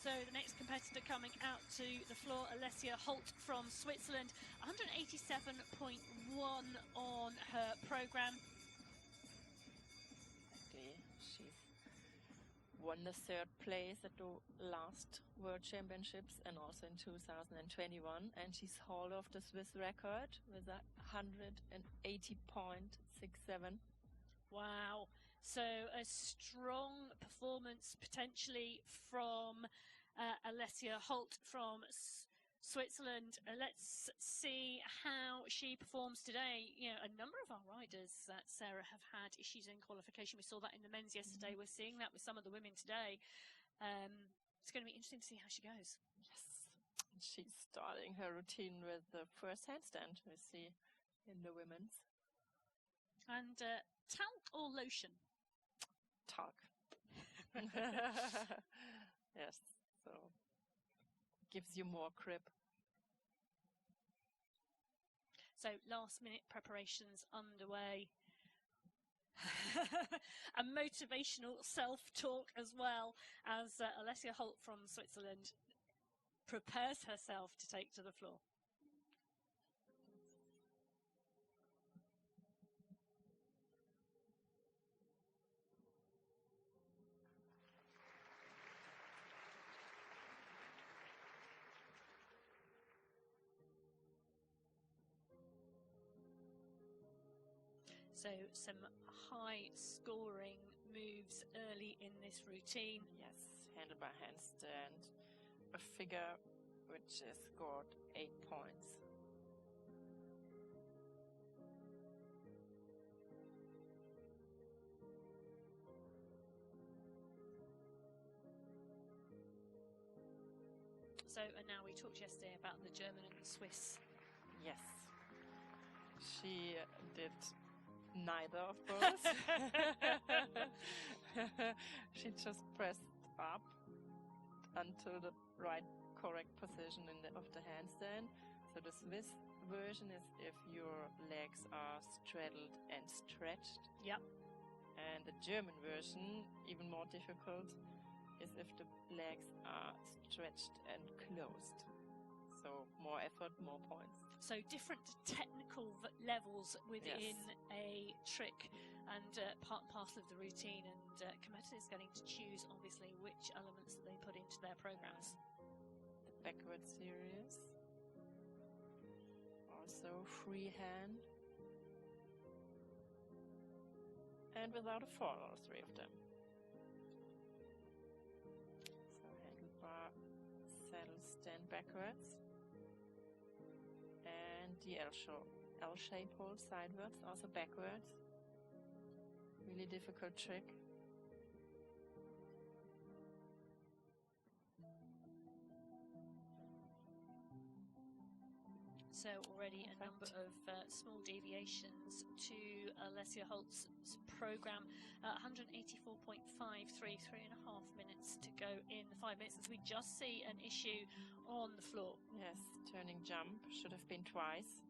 So the next competitor coming out to the floor, Alessa HOTZ from Switzerland, 187.1 on her program. She's won the 3rd place at the last World Championships and also in 2021, and she's hold of the Swiss record with a 180.67. Wow. So a strong performance potentially from Alessa HOTZ from Switzerland. Let's see how she performs today. You know, a number of our riders, Sarah, have had issues in qualification. We saw that in the men's yesterday. We're seeing that with some of the women today. It's going to be interesting to see how she goes. Yes. She's starting her routine with the first handstand we see in the women's. And talc or lotion? Talc. Yes, so gives you more grip. So last minute preparations underway. A motivational self-talk as well as Alessa HOTZ from Switzerland prepares herself to take to the floor. So some high scoring moves early in this routine. Yes, handlebar handstand, a figure which is scored 8 points. So, and now we talked yesterday about the German and the Swiss. Yes, she did neither of those. She just pressed up until the right correct position of the handstand. So the Swiss version is if your legs are straddled and stretched. Yep. And the German version, even more difficult, is if the legs are stretched and closed. So more effort, more points. So different technical levels within a trick, and part and parcel of the routine, and competitors getting to choose obviously which elements that they put into their programs. The backward series, also free hand, and without a fall, all 3 of them. So handlebar, saddle stand backwards. And the L-shape hold sidewards, also backwards. Really difficult trick. So already a number of small deviations to Alessa HOTZ's program. 184.53, 3.5 minutes to go in the 5 minutes, as we just see an issue on the floor. Yes, turning jump should have been twice.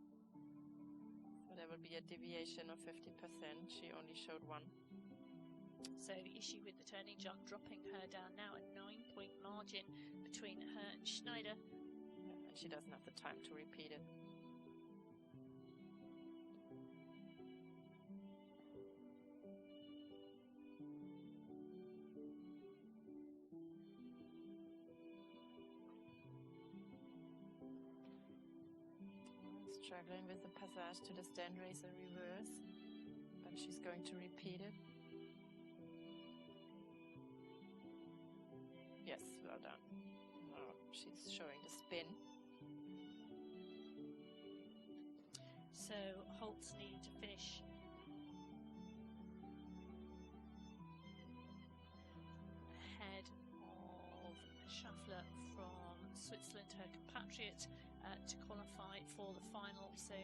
So there will be a deviation of 50%. She only showed 1. So the issue with the turning jump dropping her down now, a 9-point margin between her and Schneider. Yeah, and she doesn't have the time to repeat it. Struggling with the passage to the stand racer reverse, but she's going to repeat it. Yes, well done. Now she's showing the spin. So HOTZ needing to finish ahead of Schaffler from Switzerland, her compatriot, to qualify for the final. So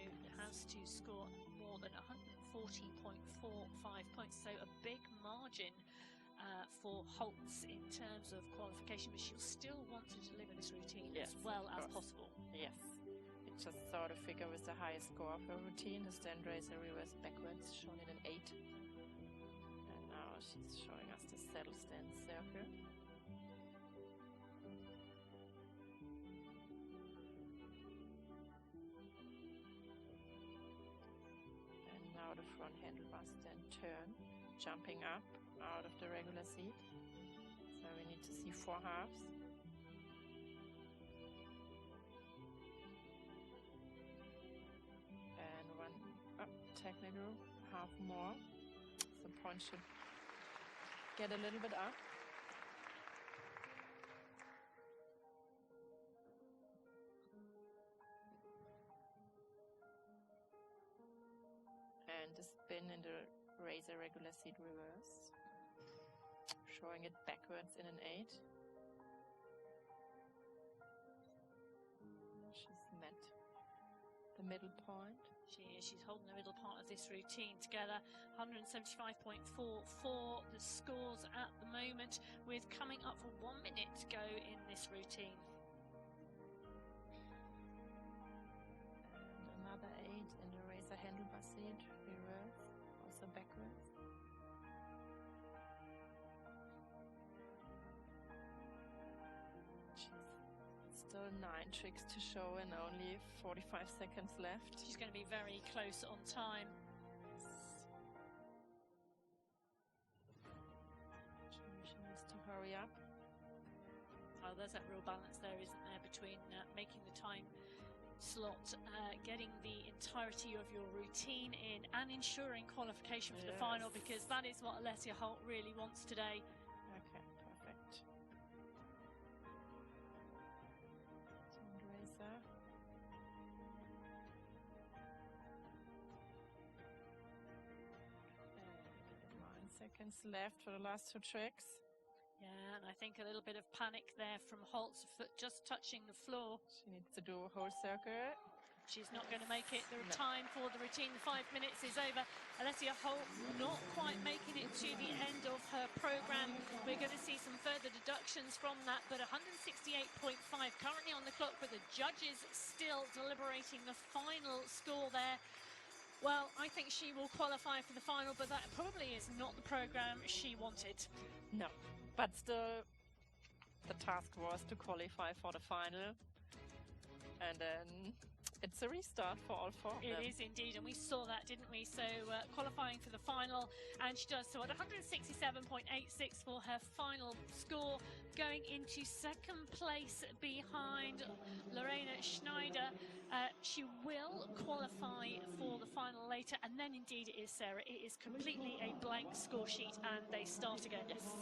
has to score more than 140.45 points. So a big margin for HOTZ in terms of qualification, but she'll still want to deliver this routine as well as possible. Yes. It just saw the figure with the highest score of her routine, the stand racer reverse backwards, shown in an 8. And now she's showing us the saddle stand circle. now the front handlebars, then turn, jumping up out of the regular seat. So we need to see 4 halves. And 1 up, technical, half more. So point should get a little bit up. And the spin in the razor regular seat reverse. Showing it backwards in an 8. She's met the middle point. She's holding the middle part of this routine together. 175.44 the scores at the moment, with coming up for 1 minute to go in this routine. And another 8 in the razor handlebar seat, reverse, also backwards. Still 9 tricks to show and only 45 seconds left. She's going to be very close on time. She needs to hurry up. Oh, there's that real balance there, isn't there, between making the time slot, getting the entirety of your routine in, and ensuring qualification for the final, because that is what Alessa HOTZ really wants today. Okay, perfect. Razor. 9 seconds left for the last 2 tricks. Yeah, and I think a little bit of panic there from HOTZ, foot just touching the floor. She needs to do a whole circle. She's not going to make it. The time for the routine, the 5 minutes is over. Alessa HOTZ not quite making it to the end of her program. We're going to see some further deductions from that, but 168.5 currently on the clock, but the judges still deliberating the final score there. Well, I think she will qualify for the final, but that probably is not the program she wanted. No, but still the task was to qualify for the final, and then it's a restart for all 4 of them. It is indeed, and we saw that, didn't we? So qualifying for the final, and she does so at 167.86 for her final score, going into 2nd place behind Lorena Schneider. She will qualify for the final later, and then indeed it is, Sarah, it is completely a blank score sheet and they start again. Yes.